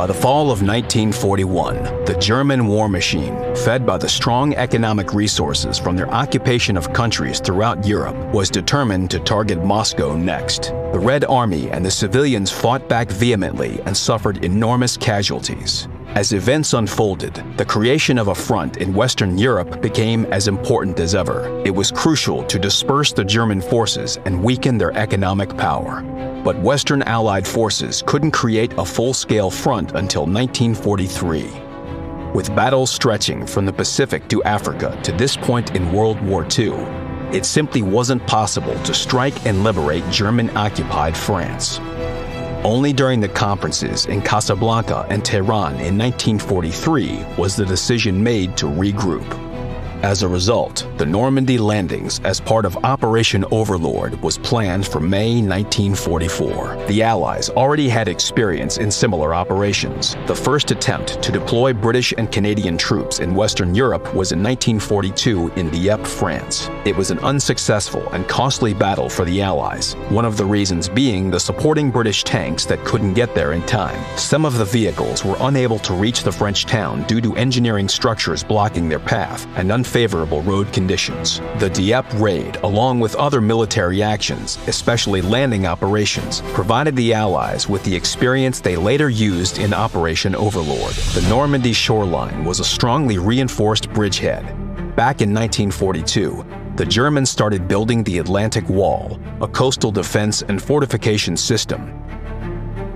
By the fall of 1941, the German war machine, fed by the strong economic resources from their occupation of countries throughout Europe, was determined to target Moscow next. The Red Army and the civilians fought back vehemently and suffered enormous casualties. As events unfolded, the creation of a front in Western Europe became as important as ever. It was crucial to disperse the German forces and weaken their economic power. But Western Allied forces couldn't create a full-scale front until 1943. With battles stretching from the Pacific to Africa to this point in World War II, it simply wasn't possible to strike and liberate German-occupied France. Only during the conferences in Casablanca and Tehran in 1943 was the decision made to regroup. As a result, the Normandy landings as part of Operation Overlord was planned for May 1944. The Allies already had experience in similar operations. The first attempt to deploy British and Canadian troops in Western Europe was in 1942 in Dieppe, France. It was an unsuccessful and costly battle for the Allies, one of the reasons being the supporting British tanks that couldn't get there in time. Some of the vehicles were unable to reach the French town due to engineering structures blocking their path and unfavorable road conditions. The Dieppe raid, along with other military actions, especially landing operations, provided the Allies with the experience they later used in Operation Overlord. The Normandy shoreline was a strongly reinforced bridgehead. Back in 1942, the Germans started building the Atlantic Wall, a coastal defense and fortification system.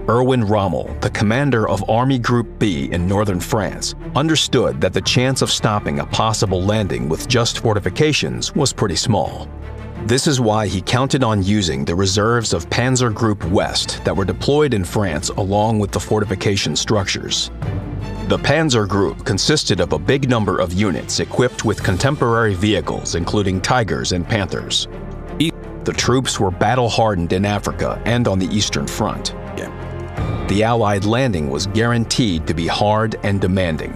Erwin Rommel, the commander of Army Group B in northern France, understood that the chance of stopping a possible landing with just fortifications was pretty small. This is why he counted on using the reserves of Panzer Group West that were deployed in France along with the fortification structures. The Panzer Group consisted of a big number of units equipped with contemporary vehicles including Tigers and Panthers. The troops were battle-hardened in Africa and on the Eastern Front. The Allied landing was guaranteed to be hard and demanding.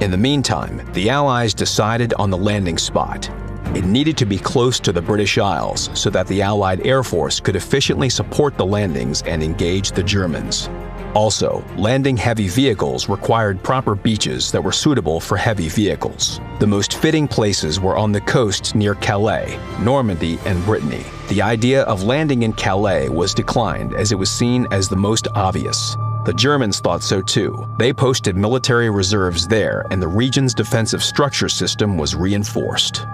In the meantime, the Allies decided on the landing spot. It needed to be close to the British Isles so that the Allied Air Force could efficiently support the landings and engage the Germans. Also, landing heavy vehicles required proper beaches that were suitable for heavy vehicles. The most fitting places were on the coast near Calais, Normandy, and Brittany. The idea of landing in Calais was declined as it was seen as the most obvious. The Germans thought so too. They posted military reserves there, and the region's defensive structure system was reinforced.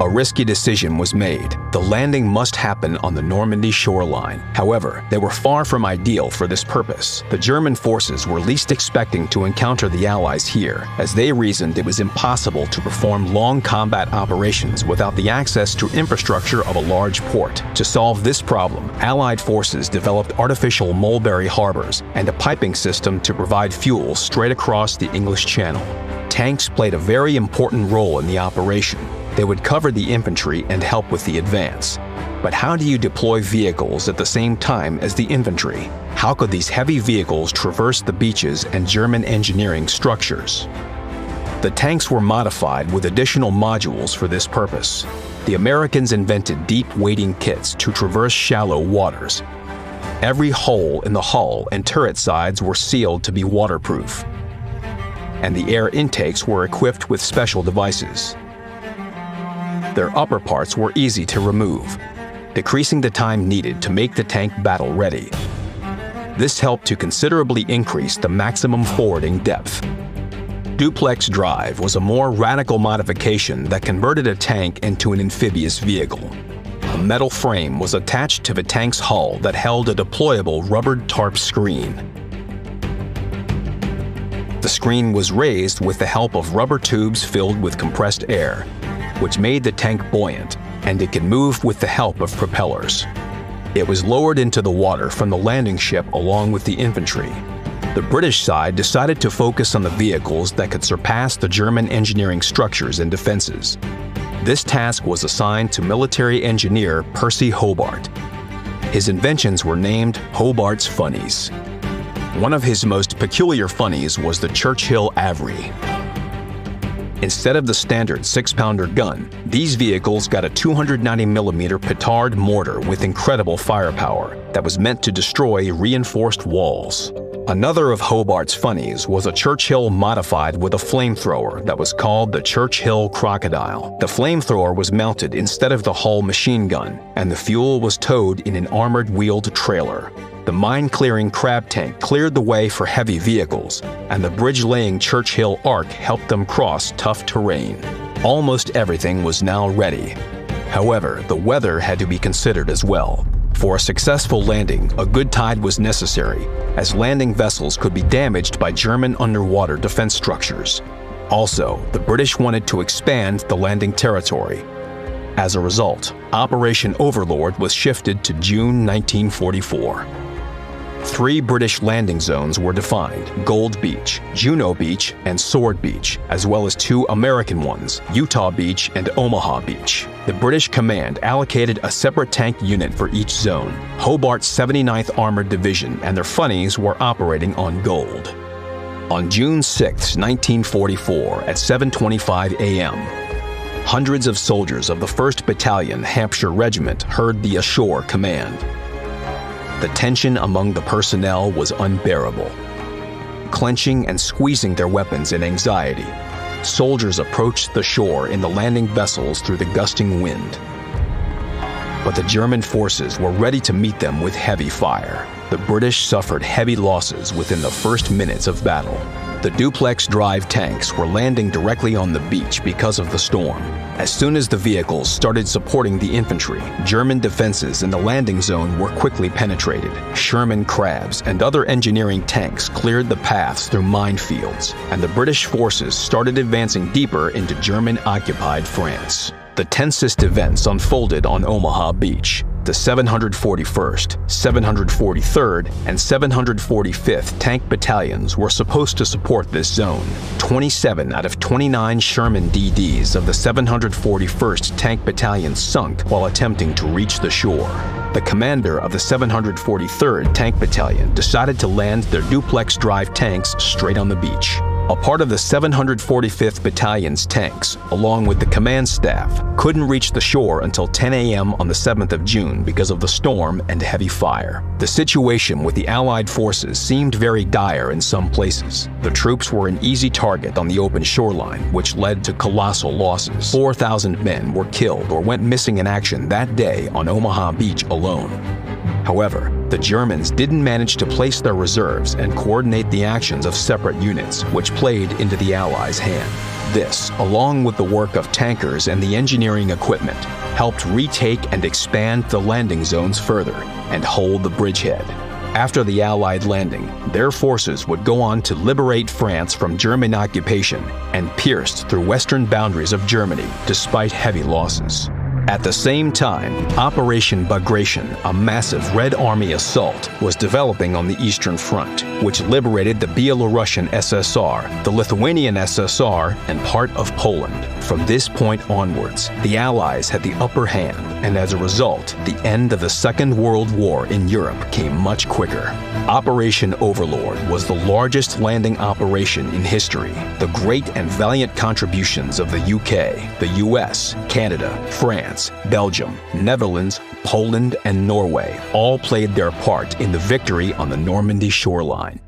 A risky decision was made. The landing must happen on the Normandy shoreline. However, they were far from ideal for this purpose. The German forces were least expecting to encounter the Allies here, as they reasoned it was impossible to perform long combat operations without the access to infrastructure of a large port. To solve this problem, Allied forces developed artificial Mulberry harbors and a piping system to provide fuel straight across the English Channel. Tanks played a very important role in the operation. They would cover the infantry and help with the advance. But how do you deploy vehicles at the same time as the infantry? How could these heavy vehicles traverse the beaches and German engineering structures? The tanks were modified with additional modules for this purpose. The Americans invented deep wading kits to traverse shallow waters. Every hole in the hull and turret sides were sealed to be waterproof, and the air intakes were equipped with special devices. Their upper parts were easy to remove, decreasing the time needed to make the tank battle-ready. This helped to considerably increase the maximum forwarding depth. Duplex drive was a more radical modification that converted a tank into an amphibious vehicle. A metal frame was attached to the tank's hull that held a deployable rubbered tarp screen. The screen was raised with the help of rubber tubes filled with compressed air, which made the tank buoyant, and it could move with the help of propellers. It was lowered into the water from the landing ship along with the infantry. The British side decided to focus on the vehicles that could surpass the German engineering structures and defenses. This task was assigned to military engineer Percy Hobart. His inventions were named Hobart's Funnies. One of his most peculiar funnies was the Churchill Avery. Instead of the standard 6-pounder gun, these vehicles got a 290mm petard mortar with incredible firepower that was meant to destroy reinforced walls. Another of Hobart's funnies was a Churchill modified with a flamethrower that was called the Churchill Crocodile. The flamethrower was mounted instead of the Hull machine gun, and the fuel was towed in an armored wheeled trailer. The mine-clearing crab tank cleared the way for heavy vehicles, and the bridge-laying Churchill Ark helped them cross tough terrain. Almost everything was now ready. However, the weather had to be considered as well. For a successful landing, a good tide was necessary, as landing vessels could be damaged by German underwater defense structures. Also, the British wanted to expand the landing territory. As a result, Operation Overlord was shifted to June 1944. 3 British landing zones were defined: Gold Beach, Juno Beach, and Sword Beach, as well as 2 American ones, Utah Beach and Omaha Beach. The British command allocated a separate tank unit for each zone. Hobart's 79th Armored Division and their funnies were operating on Gold. On June 6, 1944, at 7:25 a.m., hundreds of soldiers of the 1st Battalion, Hampshire Regiment heard the ashore command. The tension among the personnel was unbearable. Clenching and squeezing their weapons in anxiety, soldiers approached the shore in the landing vessels through the gusting wind. But the German forces were ready to meet them with heavy fire. The British suffered heavy losses within the first minutes of battle. The duplex drive tanks were landing directly on the beach because of the storm. As soon as the vehicles started supporting the infantry, German defenses in the landing zone were quickly penetrated. Sherman Crabs and other engineering tanks cleared the paths through minefields, and the British forces started advancing deeper into German-occupied France. The tensest events unfolded on Omaha Beach. The 741st, 743rd, and 745th Tank Battalions were supposed to support this zone. 27 out of 29 Sherman DDs of the 741st Tank Battalion sunk while attempting to reach the shore. The commander of the 743rd Tank Battalion decided to land their duplex drive tanks straight on the beach. A part of the 745th Battalion's tanks, along with the command staff, couldn't reach the shore until 10 a.m. on the 7th of June because of the storm and heavy fire. The situation with the Allied forces seemed very dire in some places. The troops were an easy target on the open shoreline, which led to colossal losses. 4,000 men were killed or went missing in action that day on Omaha Beach alone. However, the Germans didn't manage to place their reserves and coordinate the actions of separate units, which played into the Allies' hand. This, along with the work of tankers and the engineering equipment, helped retake and expand the landing zones further and hold the bridgehead. After the Allied landing, their forces would go on to liberate France from German occupation and pierced through western boundaries of Germany despite heavy losses. At the same time, Operation Bagration, a massive Red Army assault, was developing on the Eastern Front, which liberated the Belarusian SSR, the Lithuanian SSR, and part of Poland. From this point onwards, the Allies had the upper hand, and as a result, the end of the Second World War in Europe came much quicker. Operation Overlord was the largest landing operation in history. The great and valiant contributions of the UK, the US, Canada, France, Belgium, Netherlands, Poland, and Norway all played their part in the victory on the Normandy shoreline.